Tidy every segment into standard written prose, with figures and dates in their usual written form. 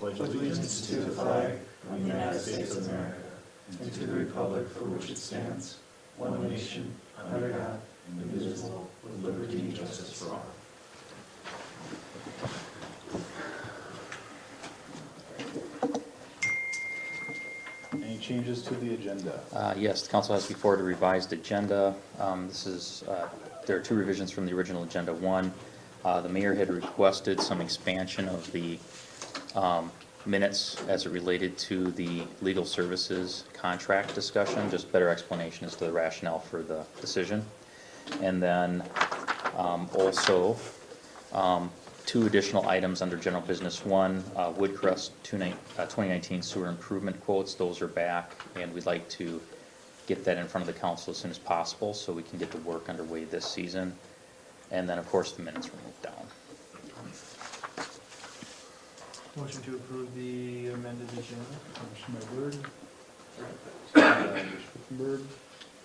pledge allegiance to the flag of the United States of America and to the republic for which it stands, one nation, under God, indivisible, with liberty and justice for all. Any changes to the agenda? Yes, the council has before it a revised agenda. There are two revisions from the original agenda. One, the mayor had requested some expansion of the minutes as it related to the legal services contract discussion, just better explanation as to the rationale for the decision. And then also two additional items under general business. One, Woodcrest 2019 sewer improvement quotes. Those are back, and we'd like to get that in front of the council as soon as possible so we can get the work underway this season. And then, of course, the minutes were moved down. Motion to approve the amended agenda. Motion by Berg. Second by Schwickenberg.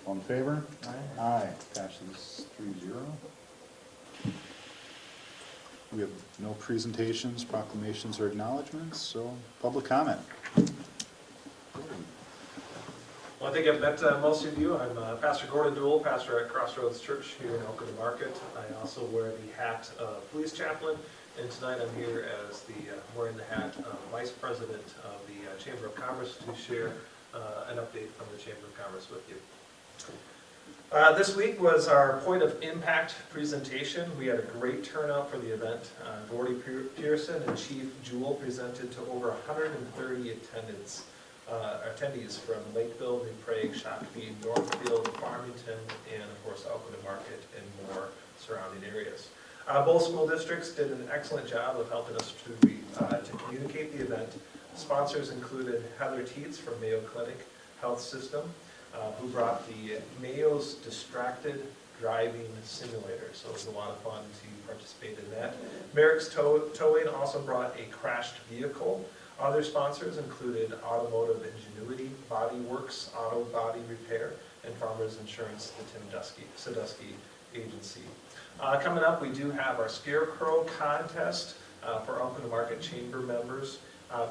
All in favor? Aye. Aye. Passes 3-0. We have no presentations, proclamations, or acknowledgements, so public comment. Well, I think I've met most of you. I'm Pastor Gordon Duell, pastor at Crossroads Church here in Elko Market. I also wear the hat of police chaplain, and tonight I'm here as wearing the hat of Vice President of the Chamber of Commerce to share an update from the Chamber of Commerce with you. This week was our Point of Impact presentation. We had a great turnout for the event. Gordy Pearson and Chief Jewell presented to over 130 attendees from Lakeville, New Prague, Shakopee, Northfield, Farmington, and of course Elko Market and more surrounding areas. Both school districts did an excellent job of helping us to communicate the event. Sponsors included Heather Teets from Mayo Clinic Health System, who brought the Mayo's Distracted Driving Simulator. So it was a lot of fun to participate in that. Merrick's Towing also brought a crashed vehicle. Other sponsors included Automotive Ingenuity, Body Works, Auto Body Repair, and Farmers Insurance, the Tim Sadusky Agency. Coming up, we do have our Scarecrow contest for Elko Market Chamber members.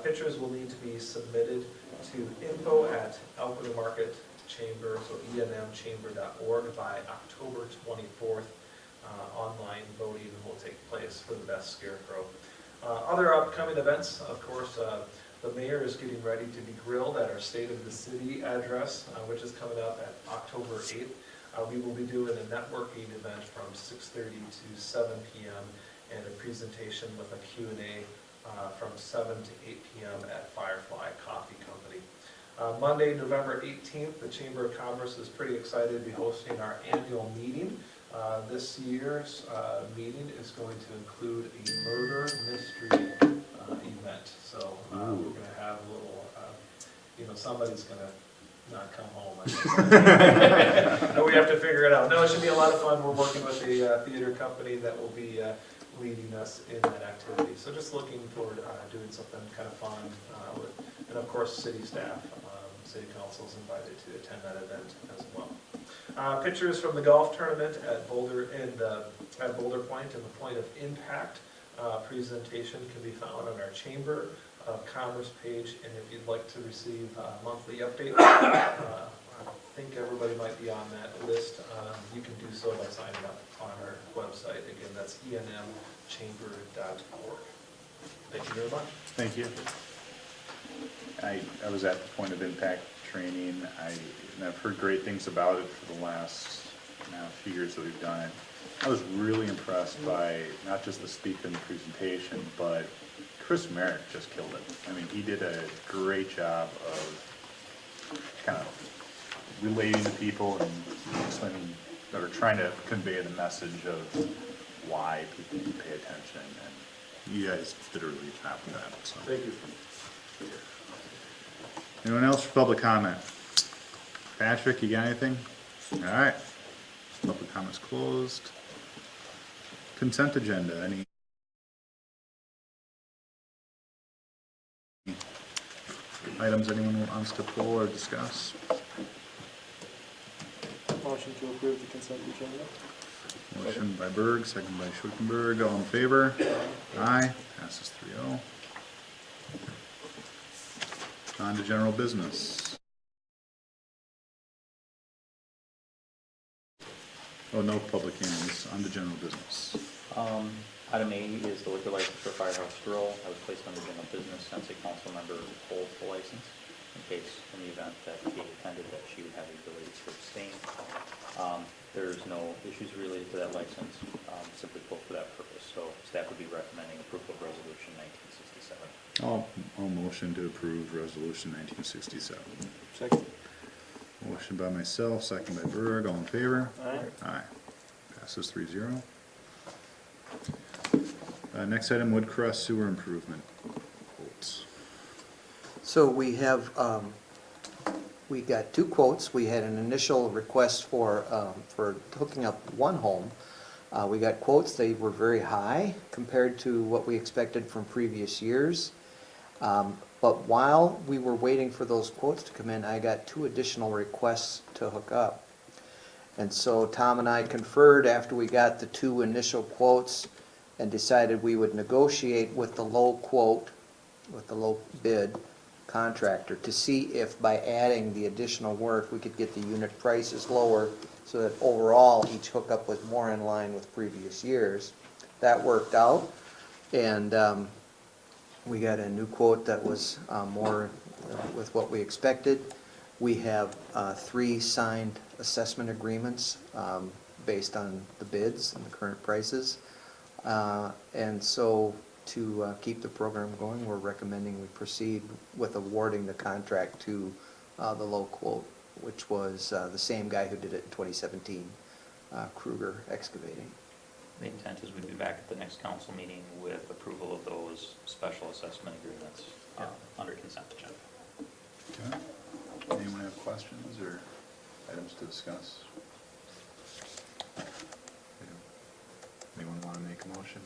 Pictures will need to be submitted to info@elko-market chamber, so enmchamber.org by October 24th. Online voting will take place for the best scarecrow. Other upcoming events, of course, the mayor is getting ready to be grilled at our State of the City address, which is coming up at October 8th. We will be doing a networking event from 6:30 to 7 p.m. and a presentation with a Q&A from 7 to 8 p.m. at Firefly Coffee Company. Monday, November 18th, the Chamber of Commerce is pretty excited to be hosting our annual meeting. This year's meeting is going to include a murder mystery event. So we're going to have a little, somebody's going to not come home. We have to figure it out. No, it should be a lot of fun. We're working with a theater company that will be leading us in that activity. So just looking forward to doing something kind of fun and of course city staff, city council is invited to attend that event as well. Pictures from the golf tournament at Boulder Point and the Point of Impact presentation can be found on our Chamber of Commerce page, and if you'd like to receive monthly updates, I think everybody might be on that list. You can do so by signing up on our website. Again, that's enmchamber.org. Thank you very much. Thank you. I was at the Point of Impact training. And I've heard great things about it for the last few years that we've done it. I was really impressed by not just the speaker and the presentation, but Chris Merrick just killed it. I mean, he did a great job of kind of relating to people and explaining, or trying to convey the message of why people need to pay attention. And you guys did a really good job with that. So. Thank you. Anyone else for public comment? Patrick, you got anything? All right. Public comment's closed. Consent agenda. Any items anyone wants to pull or discuss? Motion to approve the consent agenda. Motion by Berg, second by Schwickenberg. All in favor? Aye. Passes 3-0. On to general business. Oh, no public hearings, on to general business. Item A is the liquor license for Firehouse Grill. I was placed under general business since a council member holds the license, in case in the event that she attended, that she would have the ability to abstain. There's no issues related to that license, simply pulled for that purpose. So staff would be recommending approval of resolution 1967. I'll motion to approve resolution 1967. Second. Motion by myself, second by Berg, all in favor? Aye. Aye. Passes 3-0. Next item, Woodcrest Sewer Improvement quotes. So we have, we got 2 quotes. We had an initial request for hooking up one home. We got quotes, they were very high compared to what we expected from previous years. But while we were waiting for those quotes to come in, I got 2 additional requests to hook up. And so Tom and I conferred after we got the 2 initial quotes and decided we would negotiate with the low quote, with the low bid contractor to see if by adding the additional work, we could get the unit prices lower so that overall each hookup was more in line with previous years. That worked out, and we got a new quote that was more with what we expected. We have 3 signed assessment agreements based on the bids and the current prices. And so to keep the program going, we're recommending we proceed with awarding the contract to the low quote, which was the same guy who did it in 2017, Kruger Excavating. The intent is we'd be back at the next council meeting with approval of those special assessment agreements under consent agenda. Okay. Anyone have questions or items to discuss? Anyone want to make a motion?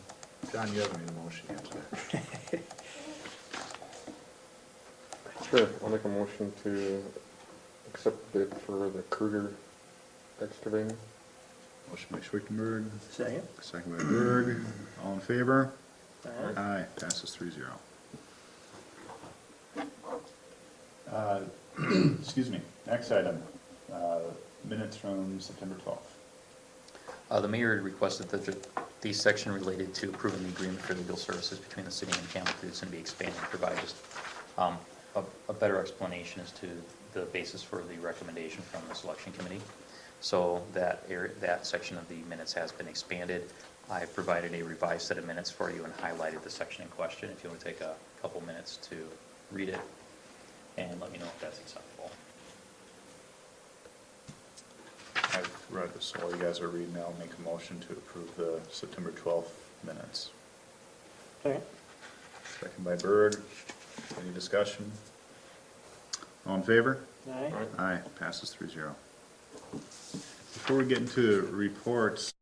John, you haven't made a motion yet today. Sure, I'll make a motion to accept the bid for the Kruger excavating. Motion by Schwickenberg, Second. second by Berg, all in favor? Aye. Aye, passes 3-0. Excuse me, next item, minutes from September 12th. The mayor had requested that the section related to approving the agreement for legal services between the city and Campbell Foods and be expanded to provide just a better explanation as to the basis for the recommendation from the selection committee. So that section of the minutes has been expanded. I provided a revised set of minutes for you and highlighted the section in question. If you want to take a couple minutes to read it and let me know if that's acceptable. I've read this, so while you guys are reading, I'll make a motion to approve the September 12th minutes. Second. Second by Berg. Any discussion? All in favor? Aye. Aye, passes 3-0. Before we get into reports,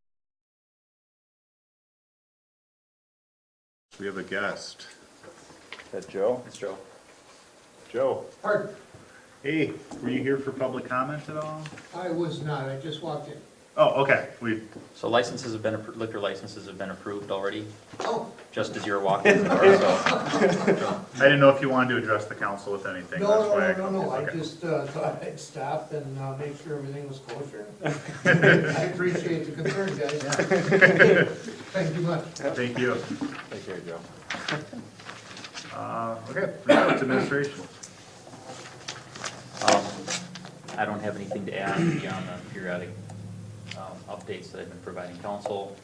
we have a guest. Is that Joe? It's Joe. Joe? Pardon? Hey, were you here for public comment at all? I was not, I just walked in. Oh, okay, So licenses have been, liquor licenses have been approved already, Oh, just as you're walking in the door, so. I didn't know if you wanted to address the council with anything. no, That's why no, I okay. just thought I'd stop and make sure everything was kosher. I appreciate the concern, guys. Thank you much. Thank you. Take care, Joe. Okay, reports administration. I don't have anything to add beyond the periodic updates that I've been providing council.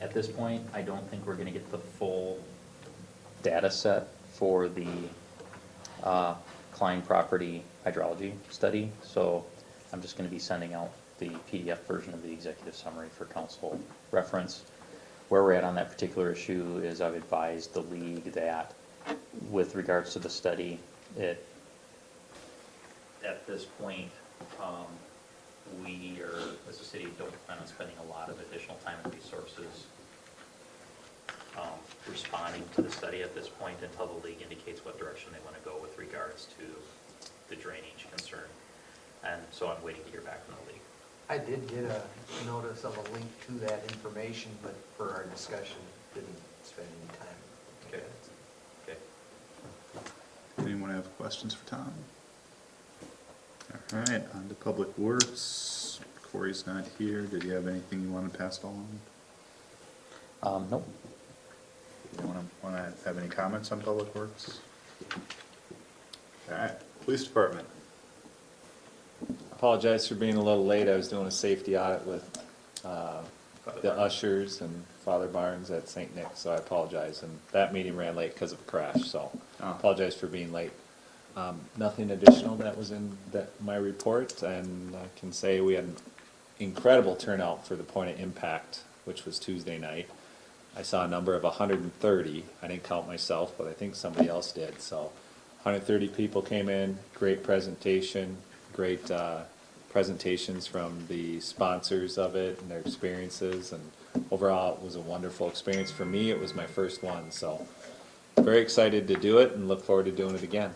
At this point, I don't think we're gonna get the full data set for the Klein property hydrology study, so I'm just gonna be sending out the PDF version of the executive summary for council reference. Where we're at on that particular issue is I've advised the league that with regards to the study, at this point, we are, as a city, don't plan on spending a lot of additional time and resources responding to the study at this point until the league indicates what direction they want to go with regards to the drainage concern. And so I'm waiting to hear back from the league. I did get a notice of a link to that information, but for our discussion, didn't spend any time. Okay. Okay. Anyone have questions for Tom? All right, on to Public Works. Corey's not here. Did you have anything you wanted passed along? Nope. You wanna have any comments on Public Works? All right, Police Department. Apologize for being a little late. I was doing a safety audit with the ushers and Father Barnes at St. Nick, so I apologize. And that meeting ran late because of a crash, so Oh. apologize for being late. Nothing additional that was in my report, and I can say we had an incredible turnout for the Point of Impact, which was Tuesday night. I saw a number of 130. I didn't count myself, but I think somebody else did. So 130 people came in, great presentation, great presentations from the sponsors of it and their experiences, and overall it was a wonderful experience. For me, it was my first one, so very excited to do it and look forward to doing it again.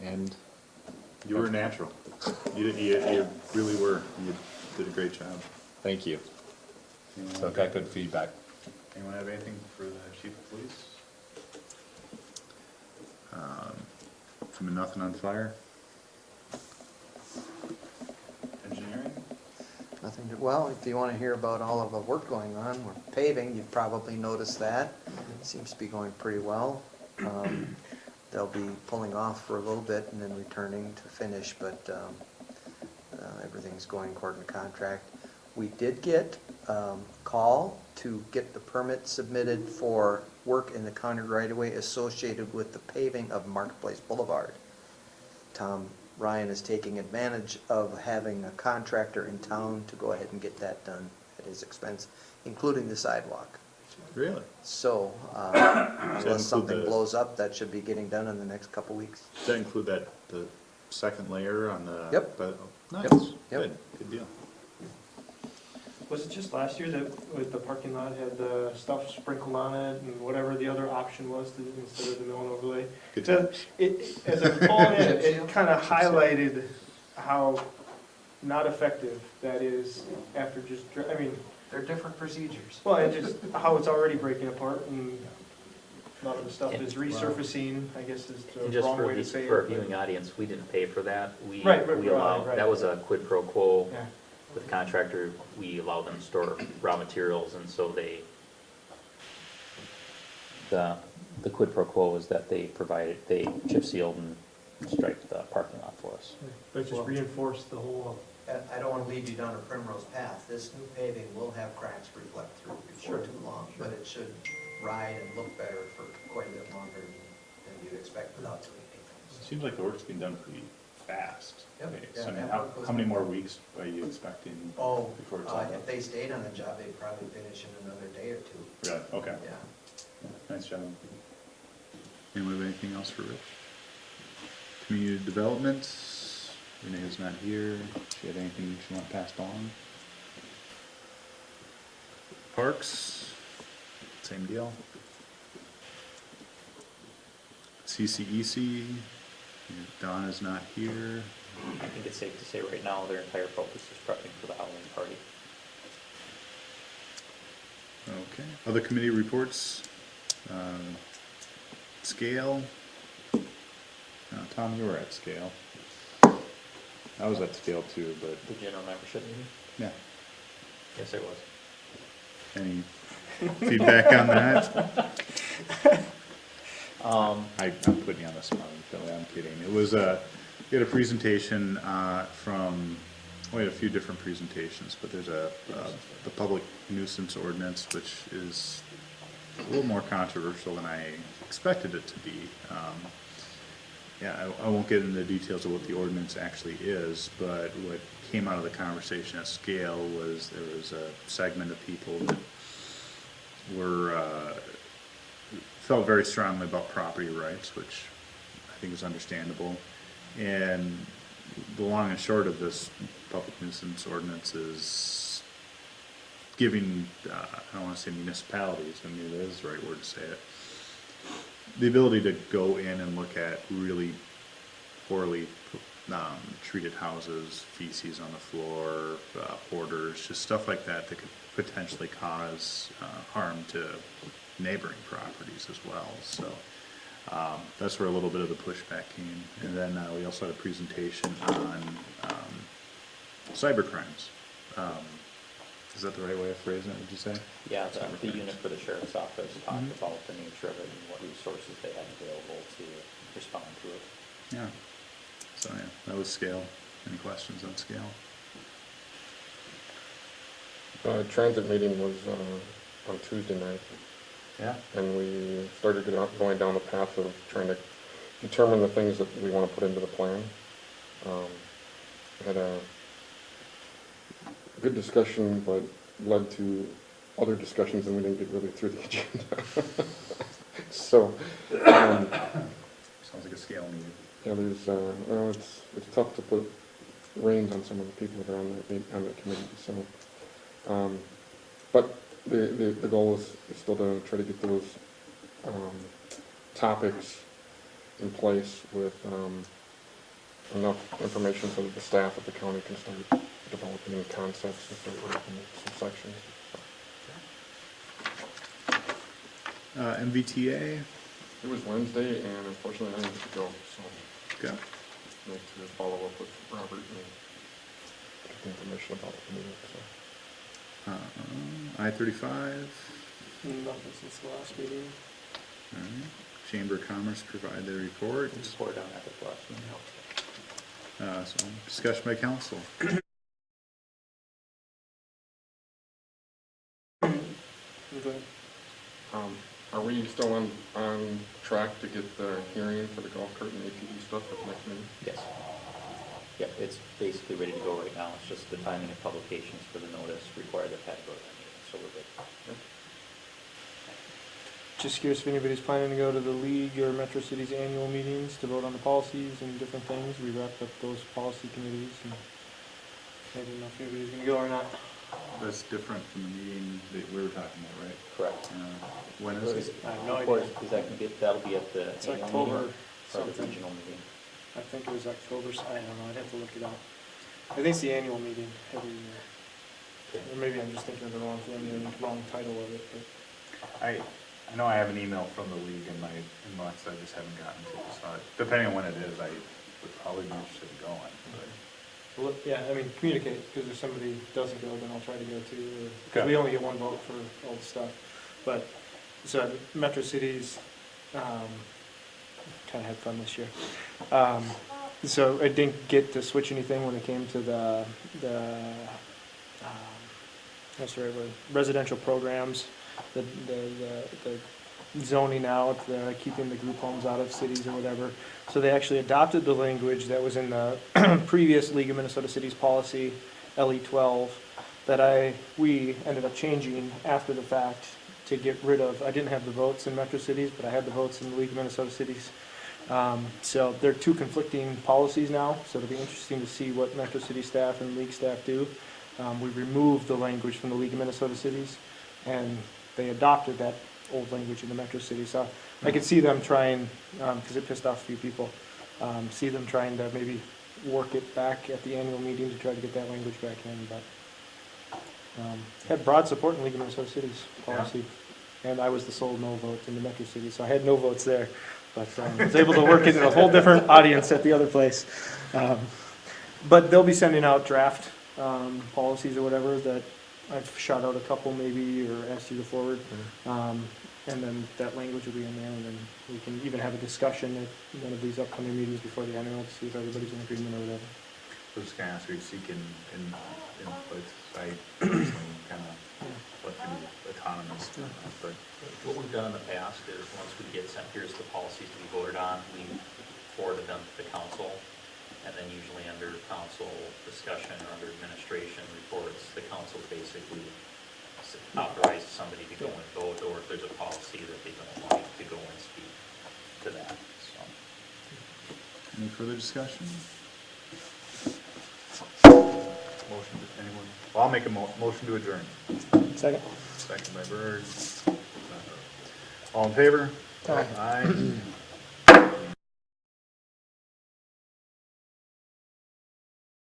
And You were natural. You really were. You did a great job. thank you. Anyone So I got good feedback. Anyone have anything for the Chief of Police? From Nothing on Fire? Engineering? Nothing to, well, if you wanna hear about all of the work going on, we're paving, you've probably noticed that. Seems to be going pretty well. They'll be pulling off for a little bit and then returning to finish, but everything's going according to contract. We did get call to get the permit submitted for work in the county right-of-way associated with the paving of Marketplace Boulevard. Tom Ryan is taking advantage of having a contractor in town to go ahead and get that done at his expense, including the sidewalk. Really? So, include unless something the- blows up, that should be getting done in the next couple weeks. Does that include the second layer on the? Yep. Nice, Yep. good, good deal. Was it just last year that with the parking lot had the stuff sprinkled on it and whatever the other option was to, instead of the mill and overlay? Good So times. as I'm pulling it, it kind of highlighted how not effective that is after just, I mean, They're different procedures. well, and just how it's already breaking apart and a lot of the stuff is resurfacing, I guess is the And just wrong for way to the, say it. for our but- viewing audience, we didn't pay for that. We Right, we allow, right. that was a quid pro quo Yeah. with the contractor. We allow them to store raw materials, and so the quid pro quo was that they chip sealed and striped the parking lot for us. But just reinforced the whole, I don't want to lead you down a primrose path. This new paving will have cracks reflect through before too long, but it should ride and look better for quite a bit longer than you'd expect without doing anything. It seems like the work's being done pretty fast. Yep. Okay, Yeah, So I mean, that how, work was how many done. more weeks are you expecting? Oh, Before it's all done? if they stayed on the job, they'd probably finish in another day or two. Really? Okay. Yeah. Nice job. Anyone have anything else for Rich? Community development, Renee's not here. She had anything she want passed on? Parks, same deal. CCEC, Donna's not here. I think it's safe to say right now their entire focus is prepping for the Halloween party. Okay, other committee reports, Scale. Tom, you were at Scale. I was at Scale too, but, The general membership meeting? yeah. Yes, it was. Any feedback on that? I'm putting you on the spot, Billy, I'm kidding. It was we had a presentation we had a few different presentations, but there's the public nuisance ordinance, which is a little more controversial than I expected it to be. Yeah, I won't get into the details of what the ordinance actually is, but what came out of the conversation at Scale was there was a segment of people that felt very strongly about property rights, which I think is understandable. And the long and short of this public nuisance ordinance is giving, I don't want to say municipalities, I mean, it is the right word to say it, the ability to go in and look at really poorly treated houses, feces on the floor, hoarders, just stuff like that that could potentially cause harm to neighboring properties as well. So That's where a little bit of the pushback came. And then we also had a presentation on cyber crimes. Is that the right way of phrasing it, would you say? Yeah, the unit for the sheriff's office talked about the nature of it and what resources they had available to respond to it. Yeah. So, yeah, that was scale. Any questions on scale? Transit meeting was on Tuesday night, Yeah. and we started going down the path of trying to determine the things that we want to put into the plan. We had a good discussion, but led to other discussions, and we didn't get really through the agenda. So, Sounds like a scale meeting. yeah, there's, well, it's tough to put reins on some of the people that are on the committee, so. But the goal is still to try to get those, topics in place with, enough information so that the staff at the county can start developing concepts and start working some sections. MVTA. It was Wednesday, and unfortunately I didn't go, so Okay. I need to follow up with Robert and get the information about the meeting, so. I-35. Nothing since the last meeting. All right. Chamber of Commerce provide their report. Report on that last email. So discussion by council. Okay. Are we still on track to get the hearing for the golf cart and ATV stuff at the next meeting? Yes. Yep, it's basically ready to go right now. It's just the timing of publications for the notice required that had to go to that meeting, so we're good. Just curious if anybody's planning to go to the league or Metro City's annual meetings to vote on the policies and different things. We wrapped up those policy committees, and I didn't know if anybody's gonna go or not. That's different from the meeting that we were talking about, right? Correct. When is it? I have no Or idea. is that gonna be, that'll be at the It's annual October meeting or the something. regional meeting? I think it was October, I don't know, I'd have to look it up. I think it's the annual meeting every year. Or maybe I'm just thinking of the wrong thing, the wrong title of it, but. I know I have an email from the league in my inbox, I just haven't gotten to it, so depending on when it is, I would probably be interested in going, but. Well, yeah, I mean, communicate, because if somebody doesn't go, then I'll try to go too. Because Okay. we only get one vote for all the stuff. But, so Metro Cities, kind of had fun this year. So I didn't get to switch anything when it came to the what's the right word, residential programs, the zoning out, the keeping the group homes out of cities or whatever. So they actually adopted the language that was in the previous League of Minnesota Cities policy, LE 12, that we ended up changing after the fact to get rid of. I didn't have the votes in Metro Cities, but I had the votes in the League of Minnesota Cities. So there are two conflicting policies now, so it'll be interesting to see what Metro City staff and League staff do. We removed the language from the League of Minnesota Cities, and they adopted that old language in the Metro City. So I could see them trying, because it pissed off a few people, see them trying to maybe work it back at the annual meeting to try to get that language back in, but had broad support in League of Minnesota Cities policy. And I was the sole no vote in the Metro City, so I had no votes there. But I was able to work it in a whole different audience at the other place. But they'll be sending out draft policies or whatever that I've shot out a couple maybe, or asked you to forward. And then that language will be in there, and then we can even have a discussion at one of these upcoming meetings before the annual to see if everybody's in agreement or whatever. I was just gonna ask, are you seeking input? I personally kind of like to be autonomous, but. What we've done in the past is, once we get sent, here's the policies to be voted on, we forwarded them to the council, and then usually under council discussion or under administration reports, the council basically authorizes somebody to go and vote, or if there's a policy that they don't like, to go and speak to that, so. Any further discussion? Motion, anyone? Well, I'll make a motion to adjourn. Second. Second by Berg. All in favor? Aye. Aye.